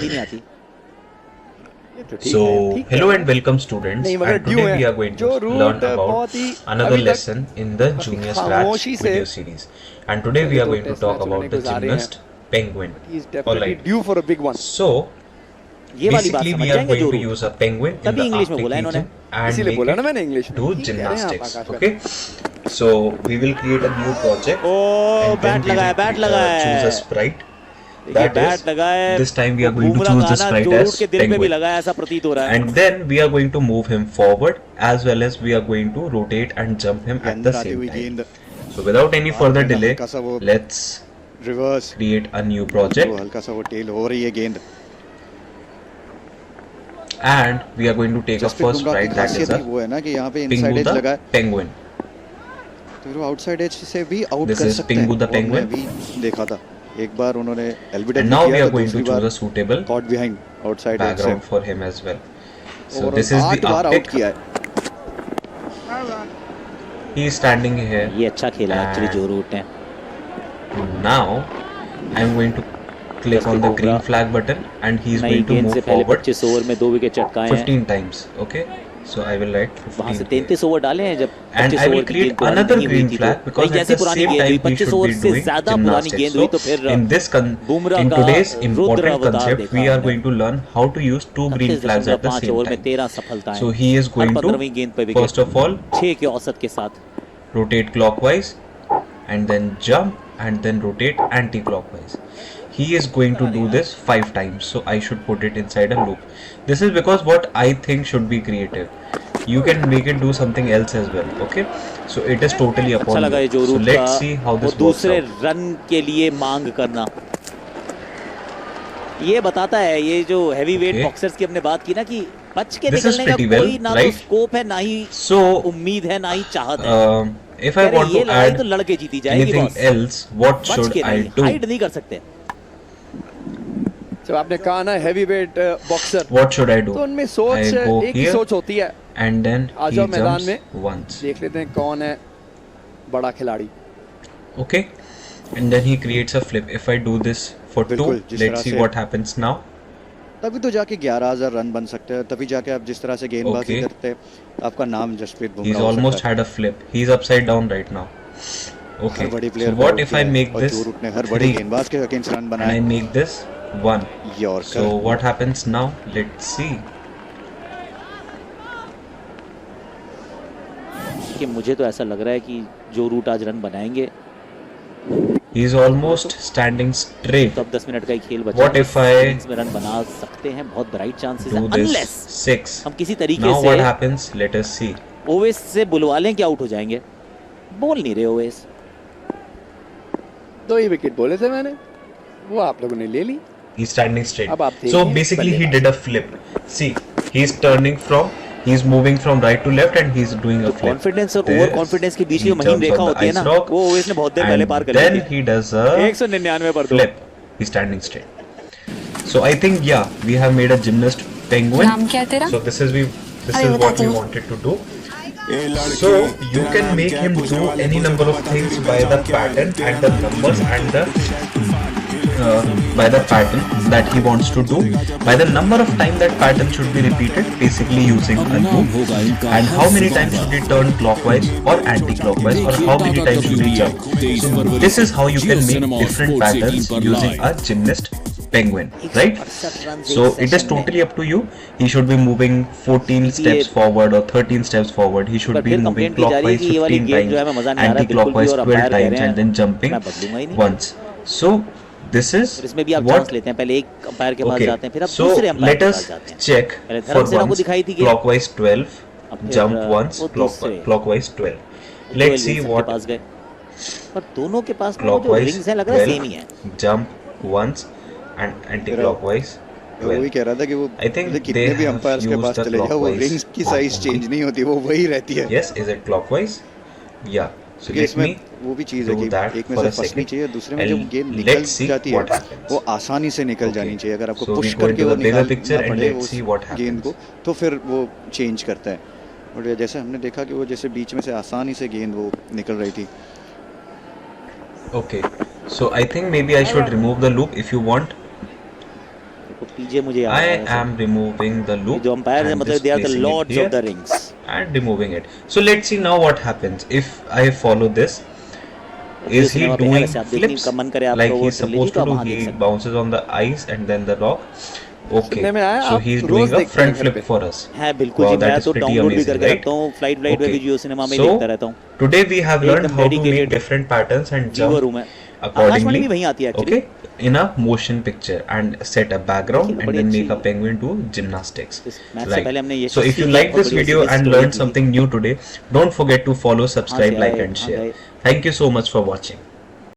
ही नहीं आती। So, hello and welcome students, नहीं, मगर and today ड्यू we है are going to जो रूट learn about बहुत ही another अभी तक lesson in the काफी Junior Scratch खामोशी से video series. And today we पहले are दो going to test talk match उन्होंने about the गुजारे हैं। gymnast penguin. He is definitely Alright. due for a big one. So, ये वाली बात basically समझ we are जाएंगे going जो to Root use a penguin in तभी the इंग्लिश में Arctic बोला इन्होंने। region and इसीलिए make बोला ना it मैंने इंग्लिश में do ठीक कह रहे हैं आप gymnastics. आकाश भाई। Okay. So we will create a new project ओ and then बैट we लगा है, will बैट लगा choose a है। sprite. देखिए That is, बैट लगा है। this time we are going to Bumrah choose the गाना sprite जो as रूट के दिल पे भी penguin. लगा है, ऐसा प्रतीत हो रहा है। And then we are going to move him forward as well as we are going to rotate and jump him at the same time. So without any further delay, let's reverse create a new वो project हल्का सा वो tell हो रही है गेंद। and we are going to take a Jasprit first Bumrah की sprite that is खासियत ही a वो है ना कि यहाँ पे इनसाइड Pingu एज लगा the है penguin. तो वो आउटसाइड एज से भी आउट This कर is सकते Pingu हैं। the वो हमने penguin. अभी देखा था एक बार उन्होंने And एलबीडब्ल्यू now we किया are तो going to दूसरी choose बार a suitable caught behind outside edge से background for him as well. So और this is 8 the bar out Arctic. किया है। He is standing here. ये अच्छा खेला है एक्चुअली And जो रूट ने। now I am going to click on the green flag button and he is नई going to गेंद move से पहले forward 25 ओवर में 2 विकेट चटकाए हैं। 15 times. Okay. So I will write 15. वहां से 33 ओवर डाले हैं जब And 25 I will ओवर की create गेंद पुरानी another नहीं हुई green थी flag तो because नहीं at जैसी the पुरानी same गेंद हुई time we 25 should over be से doing ज्यादा पुरानी gymnastics. गेंद हुई तो So फिर in this बुमराह in का today's रुद्र important अवतार concept देखा we are हमने। going to learn how to use two green flags at the 37.5 same over में time. 13 सफलताएं। So he is her going 15वीं गेंद पे to wicket. first of all 6 के औसत के साथ। rotate clockwise and then jump and then rotate anti-clockwise. He is going to do this 5 times, so I should put it inside a loop. This is because what I think should be creative. You can make it do something else as well, okay? So it is totally अच्छा upon लगा ये you. जो So Root let's see how का this वो works दूसरे out. Run के लिए मांग करना। ये बताता है ये जो हैवी वेट Okay. बॉक्सर्स की हमने बात की ना कि बच के This is निकलने का pretty well, कोई ना तो right? स्कोप है ना ही So उम्मीद है ना ही चाहत है। if I अरे want ये to लड़ाई add तो लड़के जीती जाएगी anything बॉस। else, what बच should के I नहीं, do? हाइड नहीं कर सकते। जब आपने कहा ना heavy weight boxer What should I do? तो उनमें सोच I go एक ही here सोच होती है। and then आ he जाओ मैदान jumps में। once. देख लेते हैं कौन है बड़ा खिलाड़ी। Okay, and then he creates a flip. If I do this for 2, बिल्कुल, जिस let's तरह see से- what happens now. तभी तो जाके 11,000 रन बन सकते हैं। तभी जाके आप जिस तरह से गेंदबाजी Okay. करते हैं आपका नाम जसप्रीत He's बुमराह हो almost सकता है। had a flip. He's upside down right now. Okay, हर बड़ी so player what if I make और this जो रूट ने हर बड़े 3 गेंदबाज के अगेंस्ट रन and I बनाए। make this 1? Yorker So what happens now? Let's see. कि मुझे तो ऐसा लग रहा है कि जो रूट आज रन बनाएंगे He's almost standing straight. तो अब 10 मिनट का ही खेल बचा What है। if I इनिंग्स में रन बना सकते हैं, बहुत ब्राइट चांसेस है Do this अनलेस 6. हम किसी तरीके Now what से happens? Let us see. Owais से बुलवा लें कि आउट हो जाएंगे। बोल नहीं रहे ओवेस। 2 ही विकेट बोले थे मैंने, वो आप लोगों ने ले ली। He's standing straight. अब आप So देखिए, basically he बल्लेबाज। did a flip. See, he's moving from right to left and he's doing a flip. Confidence और This, ओवर कॉन्फिडेंस के बीच की he जो महीन jumps रेखा on the होती है ice ना, rock वो ओवेस ने बहुत देर पहले and पार कर ली then थी। he does a 199 पर 2। flip. He's standing straight. So I think we have made a gymnast penguin. नाम क्या है तेरा? So this is अरे what बताती we हूँ। wanted to do. So you can make him do any number of things by the pattern and the numbers and the by the pattern that he wants to do, by the number of time that pattern should be repeated, basically using a loop, and how many times should he turn clockwise or anti-clockwise, or how many times should he jump. So this is how you can make different patterns using a gymnast penguin, right? So it is totally up to you. He should be moving 14 steps forward or 13 steps forward. He should be moving clockwise 15 times, anti-clockwise 12 times, and then jumping once. So this is इसमें भी आप what chance लेते हैं, पहले एक umpire के पास okay. जाते हैं, फिर आप So दूसरे अंपायर let के us पास जाते हैं। check पहले for धर्मसेना को once दिखाई थी कि clockwise 12, अब फिर, jump once, वो दूसरे clockwise 12. Joel Let's see Wilson के what पास गए, पर दोनों के पास ना वो जो clockwise रिंग्स हैं लग रहा है सेम ही है। 12, jump once and anti-clockwise वो वही 12. कह रहा था कि वो I think मतलब कितने they भी have अंपायर्स के used पास the चले जाओ वो clockwise रिंग्स की साइज path चेंज only. नहीं होती, वो वही रहती है। Yes, is it clockwise? Yeah. So क्योंकि let इसमें me वो भी चीज है do कि that एक में for से a फंसनी second. चाहिए, दूसरे में जब And गेंद निकल let's see जाती है what happens. वो आसानी से निकल जानी चाहिए। अगर आपको So पुश we go करके into वो the bigger निकालना picture and पड़े let's उस see what गेंद को, happens. तो फिर वो चेंज करता है। और जैसे हमने देखा कि वो जैसे बीच में से आसानी से गेंद वो निकल रही थी। Okay. So I think maybe I should remove the loop if you want. पीछे मुझे याद I आया वैसे। am removing the ये loop जो अंपायर है and मतलब just they are the placing it Lords of here the rings. and removing it. So let's see now what happens if I follow this. Jio Is he cinema पे है doing वैसे, आप देखने flips का मन करे like आपको वो he's ट्रिलॉजी supposed तो to आप do? वहाँ देख He सकते bounces on the ice and then the rock. Okay, सुनने में आया so आप he's रोज doing a देखते हैं front घर flip पे। for us. हैं। है बिल्कुल Wow, जी, मैं that is तो pretty डाउनलोड भी amazing, करके right? रखता हूँ, फ्लाइट में भी जियो सिनेमा में ही देखता रहता So हूँ। today we have learned एकदम how to make dedicated different patterns and viewer हूँ jump मैं। आकाशवाणी accordingly. भी वहीं आती है actually. Okay, in a motion picture and set a background देखिए and बड़ी then make a अच्छी, penguin do gymnastics. इस मैच से Right. पहले हमने ये So चीज़ if you सीखी है, like बहुत this बढ़िया video series and story learned की थी। something new today, don't forget to follow, हाँ subscribe, से like आए, and हाँ share. गए। Thank you so much for watching.